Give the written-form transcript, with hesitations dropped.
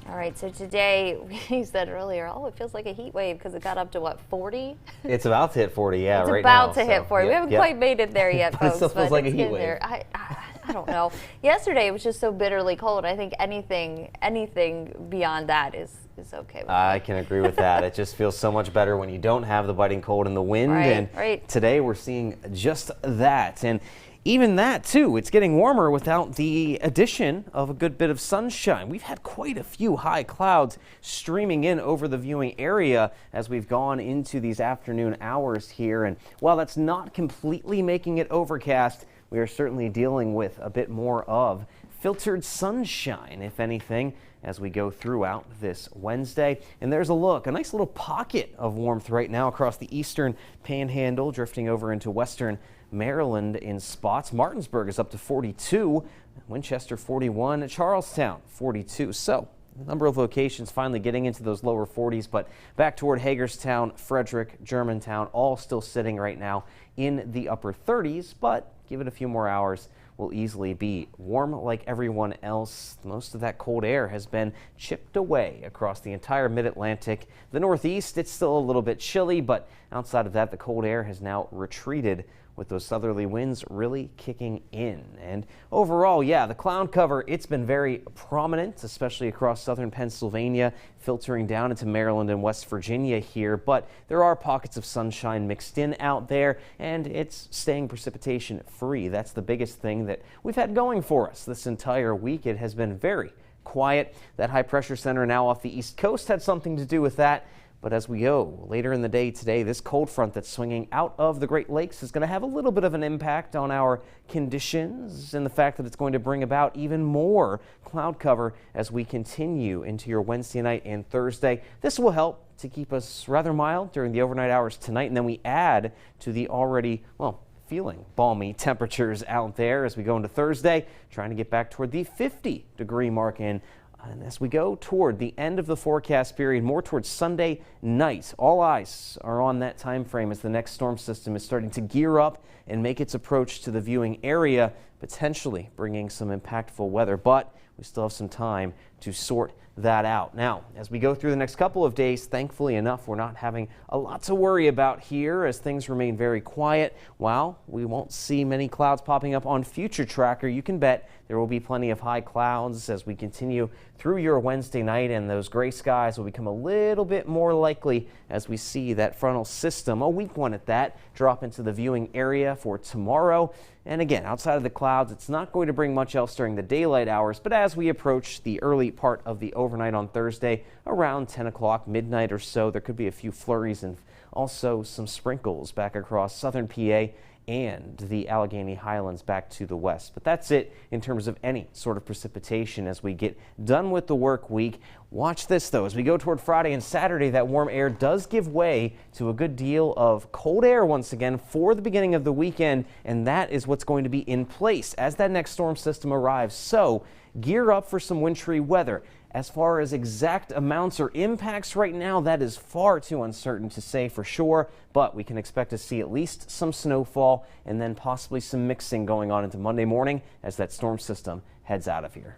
All right, so today we said earlier, it feels like a heat wave because it got up to what, 40? It's about to hit 40, yeah, it's right about now. to hit 40. We haven't quite made it there yet, folks. It still feels like a heat wave. There. I don't know. Yesterday it was just so bitterly cold. I think anything beyond that is okay with me. I can agree with that. It just feels so much better when you don't have the biting cold and the wind. Today we're seeing just that. And even that, too, it's getting warmer without the addition of a good bit of sunshine. We've had quite a few high clouds streaming in over the viewing area as we've gone into these afternoon hours here. And while that's not completely making it overcast, we are certainly dealing with a bit more of filtered sunshine, if anything, as we go throughout this Wednesday. And there's a nice little pocket of warmth right now across the eastern panhandle, drifting over into western Maryland in spots. Martinsburg is up to 42, Winchester 41, Charlestown 42. So a number of locations finally getting into those lower 40s, but back toward Hagerstown, Frederick, Germantown, all still sitting right now in the upper 30s, but give it a few more hours, will easily be warm like everyone else. Most of that cold air has been chipped away across the entire mid-Atlantic. The Northeast, it's still a little bit chilly, but outside of that, the cold air has now retreated, with those southerly winds really kicking in. And overall, the cloud cover, it's been very prominent, especially across southern Pennsylvania, filtering down into Maryland and West Virginia here. But there are pockets of sunshine mixed in out there, and it's staying precipitation free. That's the biggest thing that we've had going for us this entire week. It has been very quiet. That high pressure center now off the East Coast had something to do with that. But as we go later in the day today, this cold front that's swinging out of the Great Lakes is going to have a little bit of an impact on our conditions, and the fact that it's going to bring about even more cloud cover as we continue into your Wednesday night and Thursday. This will help to keep us rather mild during the overnight hours tonight, and then we add to the already, feeling balmy temperatures out there as we go into Thursday, trying to get back toward the 50-degree mark in. And as we go toward the end of the forecast period, more towards Sunday night, all eyes are on that time frame as the next storm system is starting to gear up and make its approach to the viewing area, potentially bringing some impactful weather. But we still have some time to sort that out. Now, as we go through the next couple of days, thankfully enough, we're not having a lot to worry about here as things remain very quiet. While we won't see many clouds popping up on Future Tracker, you can bet there will be plenty of high clouds as we continue through your Wednesday night, and those gray skies will become a little bit more likely as we see that frontal system, a weak one at that, drop into the viewing area for tomorrow. And again, outside of the clouds, it's not going to bring much else during the daylight hours, but as we approach the early part of the overnight on Thursday, around 10 o'clock, midnight or so, there could be a few flurries and also some sprinkles back across southern PA and the Allegheny Highlands back to the west. But that's it in terms of any sort of precipitation as we get done with the work week. Watch this, though. As we go toward Friday and Saturday, that warm air does give way to a good deal of cold air once again for the beginning of the weekend, and that is what's going to be in place as that next storm system arrives. So gear up for some wintry weather. As far as exact amounts or impacts right now, that is far too uncertain to say for sure, but we can expect to see at least some snowfall and then possibly some mixing going on into Monday morning as that storm system heads out of here.